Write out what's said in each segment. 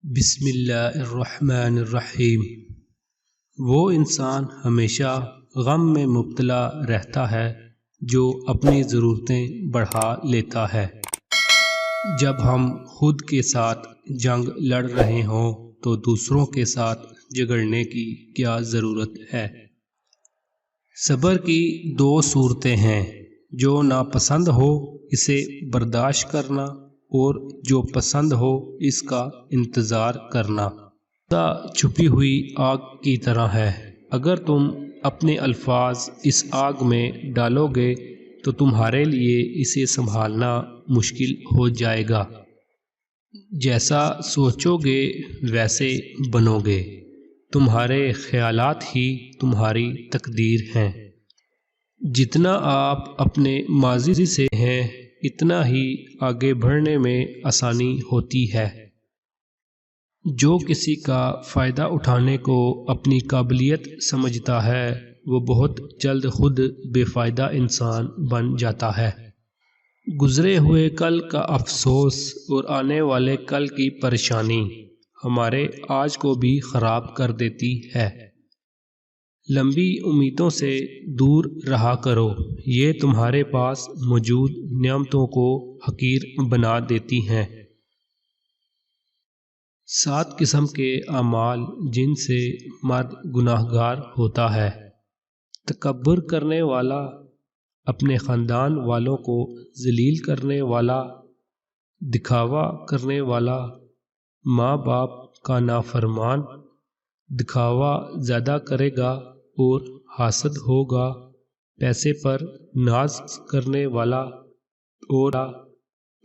بسم اللہ الرحمن الرحیم۔ وہ انسان ہمیشہ غم میں مبتلا رہتا ہے جو اپنی ضرورتیں بڑھا لیتا ہے۔ جب ہم خود کے ساتھ جنگ لڑ رہے ہوں تو دوسروں کے ساتھ جھگڑنے کی کیا ضرورت ہے؟ صبر کی دو صورتیں ہیں، جو ناپسند ہو اسے برداشت کرنا اور جو پسند ہو اس کا انتظار کرنا۔ چھپی ہوئی آگ کی طرح ہے، اگر تم اپنے الفاظ اس آگ میں ڈالو گے تو تمہارے لیے اسے سنبھالنا مشکل ہو جائے گا۔ جیسا سوچو گے ویسے بنو گے، تمہارے خیالات ہی تمہاری تقدیر ہیں۔ جتنا آپ اپنے ماضی سے ہیں اتنا ہی آگے بڑھنے میں آسانی ہوتی ہے۔ جو کسی کا فائدہ اٹھانے کو اپنی قابلیت سمجھتا ہے وہ بہت جلد خود بے فائدہ انسان بن جاتا ہے۔ گزرے ہوئے کل کا افسوس اور آنے والے کل کی پریشانی ہمارے آج کو بھی خراب کر دیتی ہے۔ لمبی امیدوں سے دور رہا کرو، یہ تمہارے پاس موجود نعمتوں کو حقیر بنا دیتی ہیں۔ 7 قسم کے اعمال جن سے مرد گناہگار ہوتا ہے۔ تکبر کرنے والا، اپنے خاندان والوں کو ذلیل کرنے والا، دکھاوا کرنے والا، ماں باپ کا نافرمان، دکھاوا زیادہ کرے گا اور حاسد ہوگا، پیسے پر ناز کرنے والا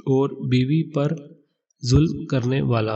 اور بیوی پر ظلم کرنے والا۔